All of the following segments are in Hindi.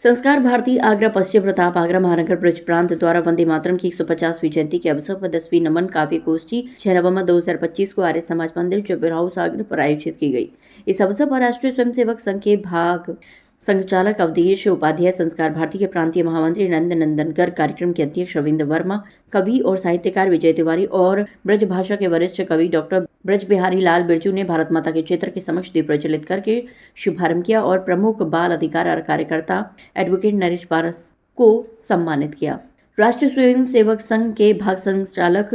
संस्कार भारती आगरा पश्चिम प्रताप आगरा महानगर ब्रज प्रांत द्वारा वंदे मातरम की 150वीं जयंती के अवसर पर 10वीं नमन काव्य गोष्ठी 6 नवंबर 2025 को आर्य समाज मंदिर जुब्बेर हाउस आगरा पर आयोजित की गई। इस अवसर पर राष्ट्रीय स्वयंसेवक संघ के भाग संचालक अवधेश उपाध्याय, संस्कार भारती के प्रांतीय महामंत्री नंद नंदन गर्ग, कार्यक्रम के अध्यक्ष रविंद्र वर्मा, कवि और साहित्यकार विजय तिवारी और ब्रज भाषा के वरिष्ठ कवि डॉक्टर ब्रज बिहारी लाल बिरजू ने भारत माता के चित्र के समक्ष दीप प्रज्वलित करके शुभारंभ किया और प्रमुख बाल अधिकार कार्यकर्ता एडवोकेट नरेश पारस को सम्मानित किया। राष्ट्रीय स्वयंसेवक संघ के भाग संचालक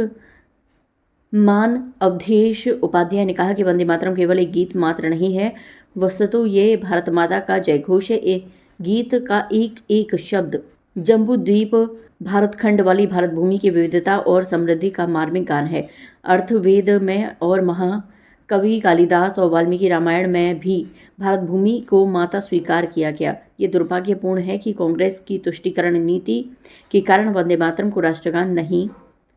मान अवधेश उपाध्याय ने कहा कि वंदे मातरम केवल एक गीत मात्र नहीं है, वस्तुतः ये भारत माता का जय घोष है। एक गीत का एक एक शब्द जम्बू द्वीप भारत खंड वाली भारत भूमि की विविधता और समृद्धि का मार्मिक गान है। अर्थ वेद में और महाकवि कालिदास और वाल्मीकि रामायण में भी भारत भूमि को माता स्वीकार किया गया। ये दुर्भाग्यपूर्ण है कि कांग्रेस की तुष्टीकरण नीति के कारण वंदे मातरम को राष्ट्रगान नहीं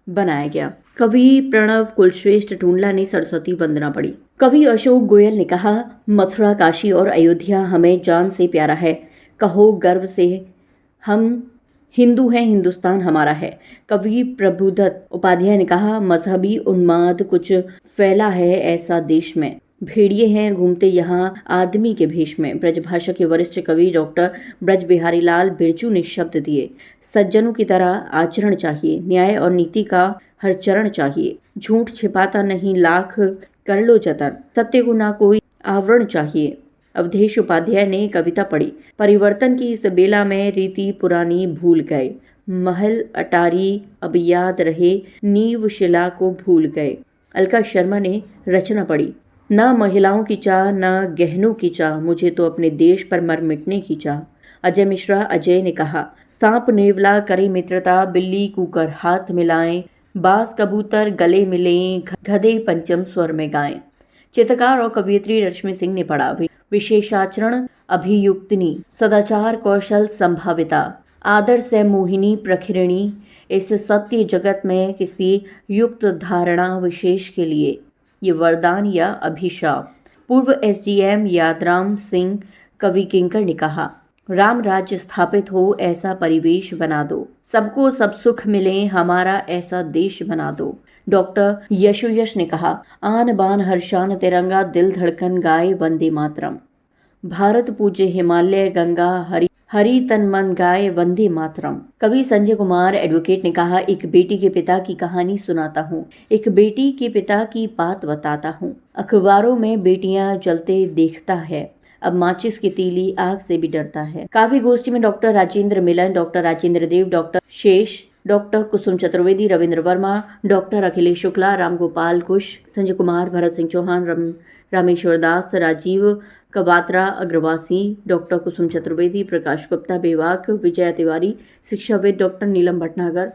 बनाया गया। कवि प्रणव कुलश्रेष्ठ टूंडला ने सरस्वती वंदना पढ़ी। कवि अशोक गोयल ने कहा, मथुरा, काशी और अयोध्या हमें जान से प्यारा है। कहो गर्व से हम हिंदू हैं, हिंदुस्तान हमारा है। कवि प्रभुदत्त उपाध्याय ने कहा, मजहबी उन्माद कुछ फैला है ऐसा देश में, भेड़िए हैं घूमते यहाँ आदमी के भेष में। ब्रजभाषा के वरिष्ठ कवि डॉक्टर ब्रज बिहारी लाल बिरजू ने शब्द दिए, सज्जनों की तरह आचरण चाहिए, न्याय और नीति का हर चरण चाहिए, झूठ छिपाता नहीं, लाख कर लो जतन, सत्य को ना कोई आवरण चाहिए। अवधेश उपाध्याय ने कविता पढ़ी। परिवर्तन की इस बेला में रीति पुरानी भूल गए, महल अटारी अब याद रहे, नींव शिला को भूल गए। अलका शर्मा ने रचना पढ़ी। ना महिलाओं की चाह, ना गहनों की चाह, मुझे तो अपने देश पर मर मिटने की चाह। अजय मिश्रा अजय ने कहा, सांप नेवला करे मित्रता, बिल्ली कुकर हाथ मिलाएं, बास कबूतर गले मिलें, गधे पंचम स्वर में गाएं। चित्रकार और कवियत्री रश्मि सिंह ने पढ़ा। विशेषाचरण अभियुक्तनी, सदाचार कौशल संभाविता, आदर से मोहिनी प्रखिरणी, इस सत्य जगत में किसी युक्त धारणा विशेष के लिए ये वरदान या अभिशाप। पूर्व एसडीएम यादराम सिंह कवि किंकर ने कहा, राम राज्य स्थापित हो ऐसा परिवेश बना दो, सबको सब सुख मिले हमारा ऐसा देश बना दो। डॉक्टर यशोयश ने कहा, आन बान हर्षान तिरंगा, दिल धड़कन गाए वंदे मातरम। भारत पूज्य हिमालय गंगा, हरि हरि तन मन गाए वंदे मातरम। कवि संजय कुमार एडवोकेट ने कहा, एक बेटी के पिता की कहानी सुनाता हूँ, एक बेटी के पिता की बात बताता हूँ। अखबारों में बेटियां जलते देखता है, अब माचिस की तीली आग से भी डरता है। काव्य गोष्ठी में डॉक्टर राजेंद्र मिलन, डॉक्टर राजेंद्र देव, डॉक्टर शेष, डॉक्टर कुसुम चतुर्वेदी, रविंद्र वर्मा, डॉक्टर अखिलेश शुक्ला, रामगोपाल कुश, संजय कुमार, भरत सिंह चौहान, रामेश्वर दास, राजीव कवात्रा अग्रवासी, डॉक्टर कुसुम चतुर्वेदी, प्रकाश गुप्ता बेवाक, विजय तिवारी, शिक्षाविद डॉक्टर नीलम भटनागर,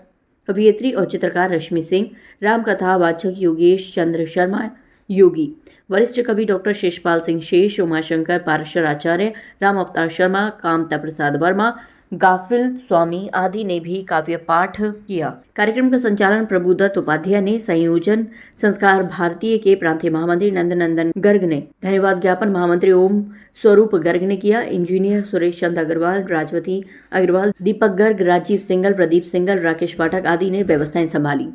कवियत्री और चित्रकार रश्मि सिंह, रामकथा वाचक योगेश चंद्र शर्मा योगी, वरिष्ठ कवि डॉक्टर शेषपाल सिंह शेष, उमाशंकर पार्शर आचार्य, राम अवतार शर्मा, कामता प्रसाद वर्मा, गाफिल स्वामी आदि ने भी काव्य पाठ किया। कार्यक्रम का संचालन प्रभुदत्त उपाध्याय ने, संयोजन संस्कार भारतीय के प्रांतीय महामंत्री नंद नंदन गर्ग ने, धन्यवाद ज्ञापन महामंत्री ओम स्वरूप गर्ग ने किया। इंजीनियर सुरेश चंद अग्रवाल, राजवती अग्रवाल, दीपक गर्ग, राजीव सिंगल, प्रदीप सिंगल, राकेश पाठक आदि ने व्यवस्थाएं संभाली।